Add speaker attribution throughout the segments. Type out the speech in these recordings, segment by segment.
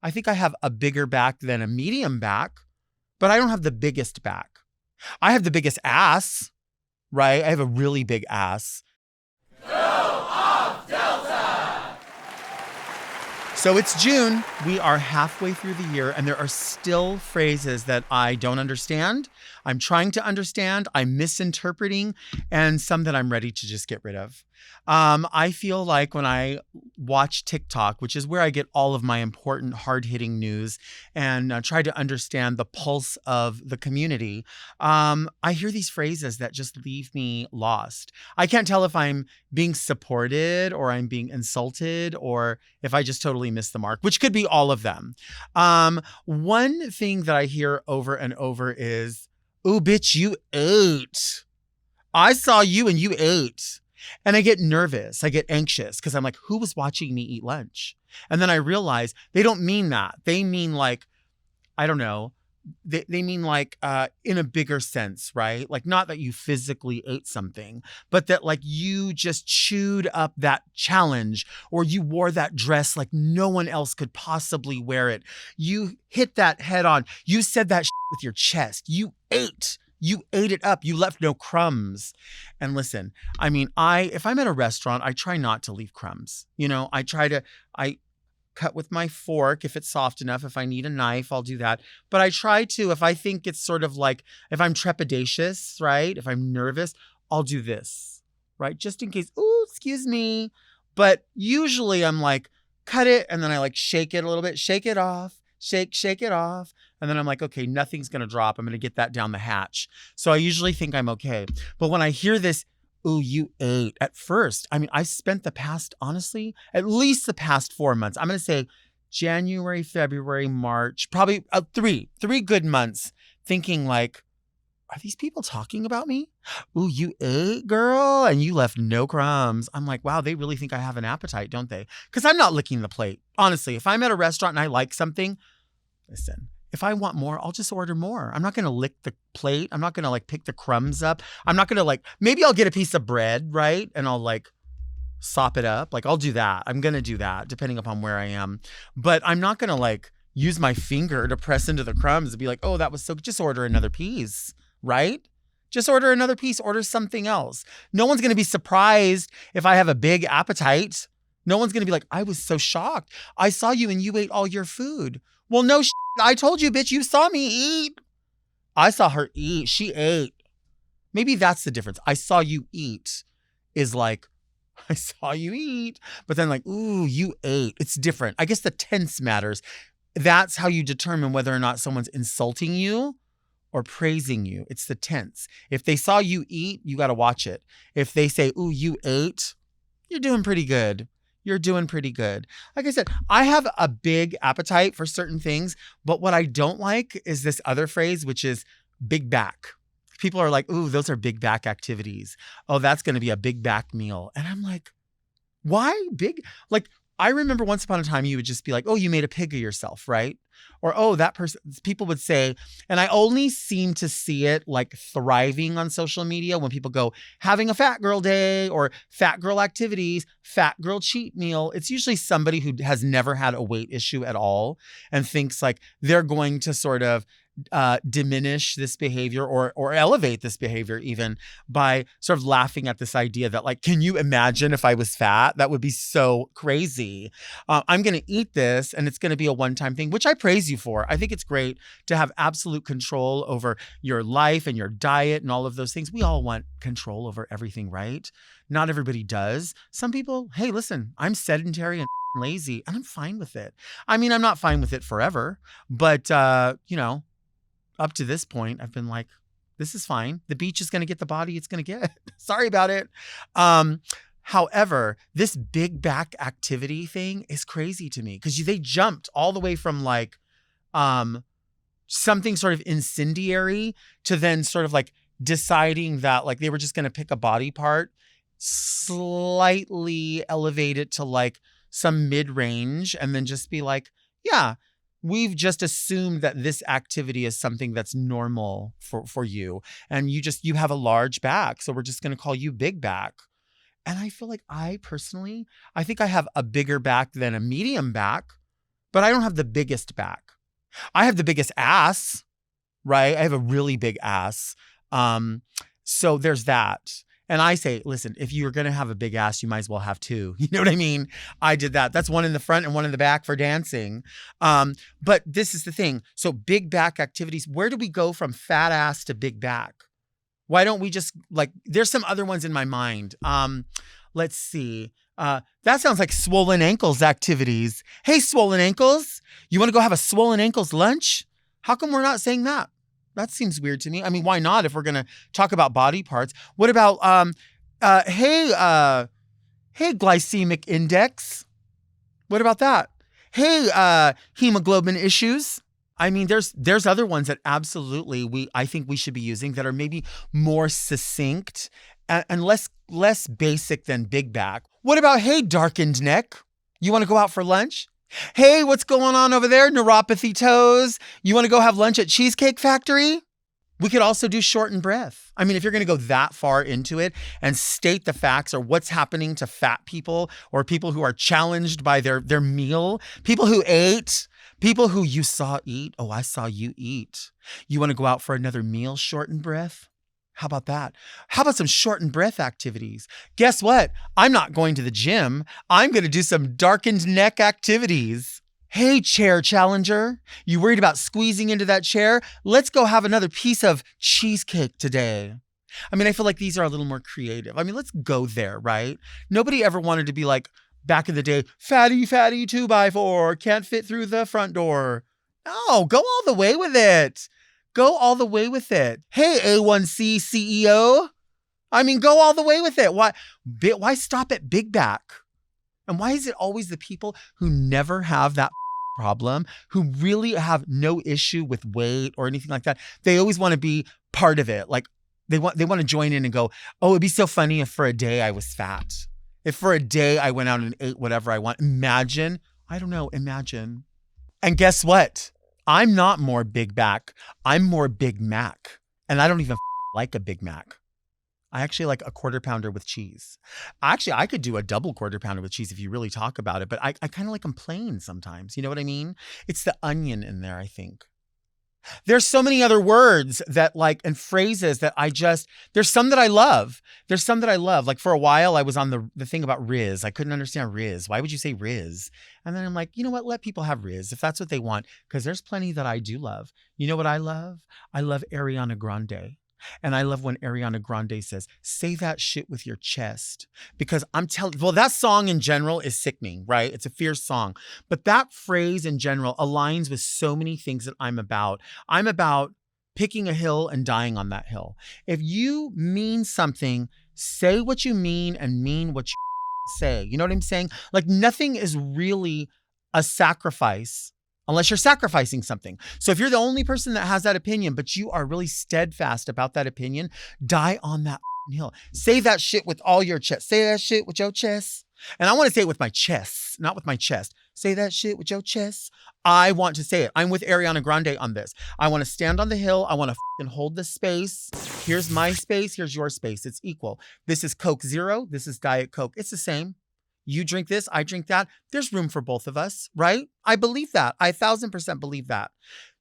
Speaker 1: I think I have a bigger back than a medium back, but I don't have the biggest back. I have the biggest ass, right? I have a really big ass. So it's June. We are halfway through the year, and there are still phrases that I don't understand. I'm trying to understand, I'm misinterpreting, and some that I'm ready to just get rid of. I feel like when I watch TikTok, which is where I get all of my important, hard-hitting news and try to understand the pulse of the community, I hear these phrases that just leave me lost. I can't tell if I'm being supported or I'm being insulted or if I just totally missed the mark, which could be all of them. One thing that I hear over and over is, "Ooh, bitch, you ate. I saw you and you ate." And I get nervous. I get anxious because I'm like, who was watching me eat lunch? And then I realize they don't mean that. They mean like, I don't know. They mean like in a bigger sense, right? Like not that you physically ate something, but that like you just chewed up that challenge or you wore that dress like no one else could possibly wear it. You hit that head on. You said that with your chest. You ate. You ate it up. You left no crumbs. And listen, I mean, if I'm at a restaurant, I try not to leave crumbs. You know, I cut with my fork if it's soft enough. If I need a knife, I'll do that. But I try to, if I think it's sort of like, if I'm trepidatious, right? If I'm nervous, I'll do this, right? Just in case, ooh, excuse me. But usually I'm like, cut it. And then I like shake it a little bit, shake it off, shake it off. And then I'm like, okay, nothing's going to drop. I'm going to get that down the hatch. So I usually think I'm okay. But when I hear this, "Ooh, you ate," at first, I mean, I spent the past, honestly, at least the past 4 months. I'm going to say January, February, March, probably three good months thinking like, are these people talking about me? "Ooh, you ate, girl, and you left no crumbs." I'm like, wow, they really think I have an appetite, don't they? Because I'm not licking the plate. Honestly, if I'm at a restaurant and I like something, listen, if I want more, I'll just order more. I'm not going to lick the plate. I'm not going to like pick the crumbs up. I'm not going to like, maybe I'll get a piece of bread, right? And I'll like sop it up. Like I'll do that. I'm going to do that depending upon where I am. But I'm not going to like use my finger to press into the crumbs and be like, "Oh, that was so," just order another piece, right? Just order another piece, order something else. No one's going to be surprised if I have a big appetite. No one's going to be like, "I was so shocked. I saw you and you ate all your food." Well, no, I told you, bitch, you saw me eat. I saw her eat. She ate. Maybe that's the difference. I saw you eat is like, I saw you eat, but then like, "Ooh, you ate." It's different. I guess the tense matters. That's how you determine whether or not someone's insulting you or praising you. It's the tense. If they saw you eat, you got to watch it. If they say, "Ooh, you ate," you're doing pretty good. You're doing pretty good. Like I said, I have a big appetite for certain things, but what I don't like is this other phrase, which is big back. People are like, "Ooh, those are big back activities. Oh, that's going to be a big back meal." And I'm like, why big? Like, I remember once upon a time, you would just be like, "Oh, you made a pig of yourself," right? Or, "Oh, that person," people would say, and I only seem to see it like thriving on social media when people go having a fat girl day or fat girl activities, fat girl cheat meal. It's usually somebody who has never had a weight issue at all and thinks like they're going to sort of diminish this behavior or elevate this behavior even by sort of laughing at this idea that like, can you imagine if I was fat? That would be so crazy. I'm going to eat this and it's going to be a one-time thing, which I praise you for. I think it's great to have absolute control over your life and your diet and all of those things. We all want control over everything, right? Not everybody does. Some people, hey, listen, I'm sedentary and lazy and I'm fine with it. I mean, I'm not fine with it forever, but up to this point, I've been like, this is fine. The beach is going to get the body it's going to get. Sorry about it. However, this big back activity thing is crazy to me because they jumped all the way from like something sort of incendiary to then sort of like deciding that like they were just going to pick a body part, slightly elevate it to like some mid-range and then just be like, yeah, we've just assumed that this activity is something that's normal for you. And you have a large back. So we're just going to call you big back. And I feel like I think I have a bigger back than a medium back, but I don't have the biggest back. I have the biggest ass, right? I have a really big ass. So there's that. And I say, listen, if you're going to have a big ass, you might as well have two. You know what I mean? I did that. That's one in the front and one in the back for dancing. But this is the thing. So big back activities, where do we go from fat ass to big back? Why don't we just there's some other ones in my mind. Let's see. That sounds like swollen ankles activities. Hey, swollen ankles, you want to go have a swollen ankles lunch? How come we're not saying that? That seems weird to me. I mean, why not if we're going to talk about body parts? What about, hey, glycemic index? What about that? Hey, hemoglobin issues. I mean, there's other ones that absolutely I think we should be using that are maybe more succinct and less basic than big back. What about, hey, darkened neck? You want to go out for lunch? Hey, what's going on over there? Neuropathy toes. You want to go have lunch at Cheesecake Factory? We could also do shortened breath. I mean, if you're going to go that far into it and state the facts or what's happening to fat people or people who are challenged by their meal, people who ate, people who you saw eat. Oh, I saw you eat. You want to go out for another meal, shortened breath? How about that? How about some shortened breath activities? Guess what? I'm not going to the gym. I'm going to do some darkened neck activities. Hey, chair challenger, you worried about squeezing into that chair? Let's go have another piece of cheesecake today. I mean, I feel like these are a little more creative. I mean, let's go there, right? Nobody ever wanted to be like back in the day, fatty 2x4, can't fit through the front door. No, go all the way with it. Go all the way with it. Hey, A1C CEO. I mean, go all the way with it. Why stop at big back? And why is it always the people who never have that problem, who really have no issue with weight or anything like that? They always want to be part of it. Like they want to join in and go, oh, it'd be so funny if for a day I was fat. If for a day I went out and ate whatever I want. Imagine. And guess what? I'm not more big back. I'm more Big Mac. And I don't even like a Big Mac. I actually like a quarter pounder with cheese. Actually, I could do a double quarter pounder with cheese if you really talk about it, but I kind of like them plain sometimes. You know what I mean? It's the onion in there, I think. There's so many other words that and phrases that there's some that I love. Like for a while I was on the thing about Riz. I couldn't understand Riz. Why would you say Riz? And then I'm like, you know what? Let people have Riz if that's what they want. Because there's plenty that I do love. You know what I love? I love Ariana Grande. And I love when Ariana Grande says, say that shit with your chest. Because that song in general is sickening, right? It's a fierce song. But that phrase in general aligns with so many things that I'm about. I'm about picking a hill and dying on that hill. If you mean something, say what you mean and mean what you say. You know what I'm saying? Like nothing is really a sacrifice unless you're sacrificing something. So if you're the only person that has that opinion, but you are really steadfast about that opinion, die on that hill. Say that shit with all your chest. Say that shit with your chest. And I want to say it with my chest, not with my chest. Say that shit with your chest. I want to say it. I'm with Ariana Grande on this. I want to stand on the hill. I want to hold the space. Here's my space. Here's your space. It's equal. This is Coke Zero. This is Diet Coke. It's the same. You drink this, I drink that. There's room for both of us, right? I believe that. I 1,000% believe that.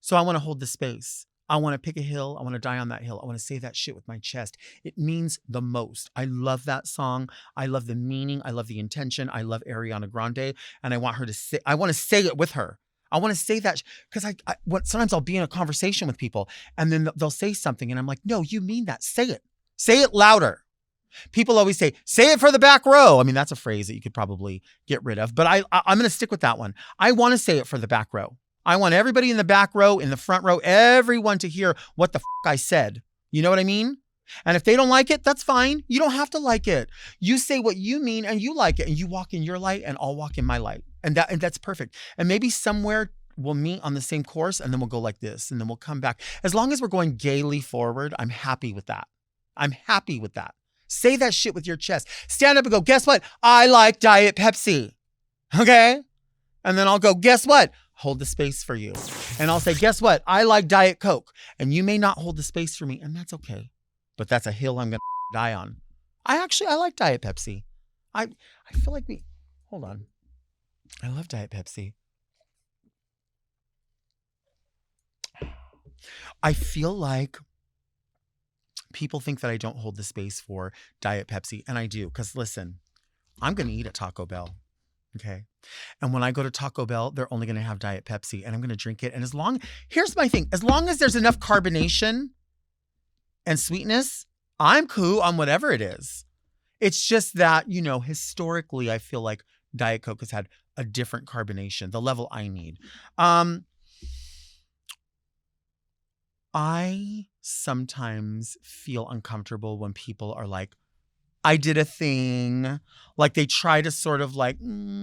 Speaker 1: So I want to hold the space. I want to pick a hill. I want to die on that hill. I want to say that shit with my chest. It means the most. I love that song. I love the meaning. I love the intention. I love Ariana Grande. And I want to say it with her. I want to say that because sometimes I'll be in a conversation with people and then they'll say something and I'm like, no, you mean that. Say it. Say it louder. People always say it for the back row. I mean, that's a phrase that you could probably get rid of, but I'm going to stick with that one. I want to say it for the back row. I want everybody in the back row, in the front row, everyone to hear what the I said. You know what I mean? And if they don't like it, that's fine. You don't have to like it. You say what you mean and you like it and you walk in your light and I'll walk in my light. And that's perfect. And maybe somewhere we'll meet on the same course and then we'll go like this and then we'll come back. As long as we're going gaily forward, I'm happy with that. Say that shit with your chest. Stand up and go, guess what? I like Diet Pepsi. Okay? And then I'll go, guess what? Hold the space for you. And I'll say, guess what? I like Diet Coke. And you may not hold the space for me. And that's okay. But that's a hill I'm going to die on. I like Diet Pepsi. I feel like hold on. I love Diet Pepsi. I feel like people think that I don't hold the space for Diet Pepsi, and I do. Because listen, I'm going to eat at Taco Bell. Okay. And when I go to Taco Bell, they're only going to have Diet Pepsi, and I'm going to drink it. And here's my thing, as long as there's enough carbonation and sweetness, I'm cool on whatever it is. It's just that, historically, I feel like Diet Coke has had a different carbonation, the level I need. I sometimes feel uncomfortable when people are like, I did a thing. Like they try to sort of like,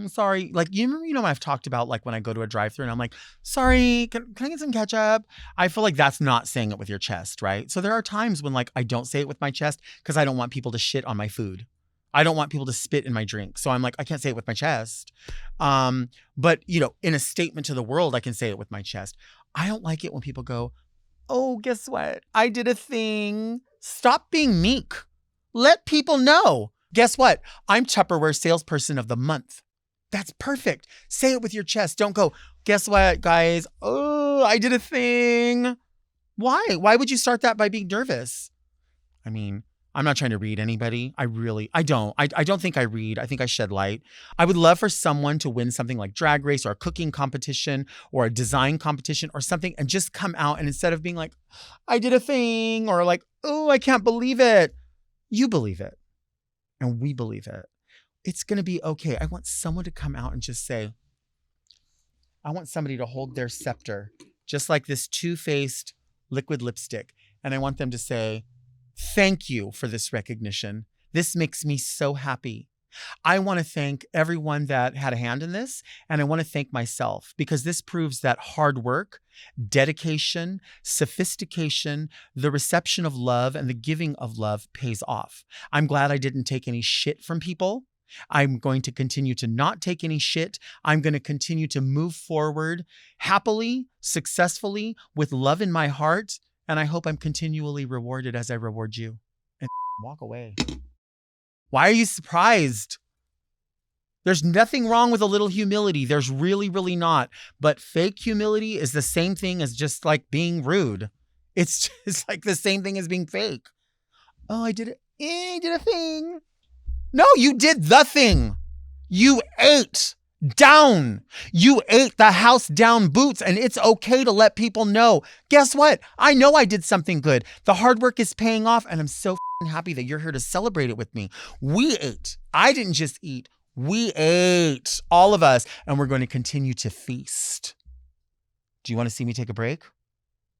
Speaker 1: sorry. Like, I've talked about like when I go to a drive-thru and I'm like, sorry, can I get some ketchup? I feel like that's not saying it with your chest, right? So there are times when like I don't say it with my chest because I don't want people to shit on my food. I don't want people to spit in my drink. So I'm like, I can't say it with my chest. But in a statement to the world, I can say it with my chest. I don't like it when people go, oh, guess what? I did a thing. Stop being meek. Let people know. Guess what? I'm Tupperware salesperson of the month. That's perfect. Say it with your chest. Don't go, guess what, guys? Oh, I did a thing. Why? Why would you start that by being nervous? I mean, I'm not trying to read anybody. I don't. I don't think I read. I think I shed light. I would love for someone to win something like Drag Race or a cooking competition or a design competition or something and just come out and instead of being like, I did a thing or like, oh, I can't believe it. You believe it. And we believe it. It's going to be okay. I want someone to come out and just say, I want somebody to hold their scepter, just like this Too-Faced liquid lipstick. And I want them to say, thank you for this recognition. This makes me so happy. I want to thank everyone that had a hand in this, and I want to thank myself because this proves that hard work, dedication, sophistication, the reception of love, and the giving of love pays off. I'm glad I didn't take any shit from people. I'm going to continue to not take any shit. I'm going to continue to move forward happily, successfully, with love in my heart, and I hope I'm continually rewarded as I reward you. And walk away. Why are you surprised? There's nothing wrong with a little humility. There's really, really not. But fake humility is the same thing as just like being rude. It's just like the same thing as being fake. Oh, I did it. I did a thing. No, you did the thing. You ate down. You ate the house down boots, and it's okay to let people know. Guess what? I know I did something good. The hard work is paying off, and I'm so happy that you're here to celebrate it with me. We ate. I didn't just eat. We ate, all of us, and we're going to continue to feast. Do you want to see me take a break?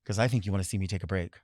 Speaker 1: Because I think you want to see me take a break.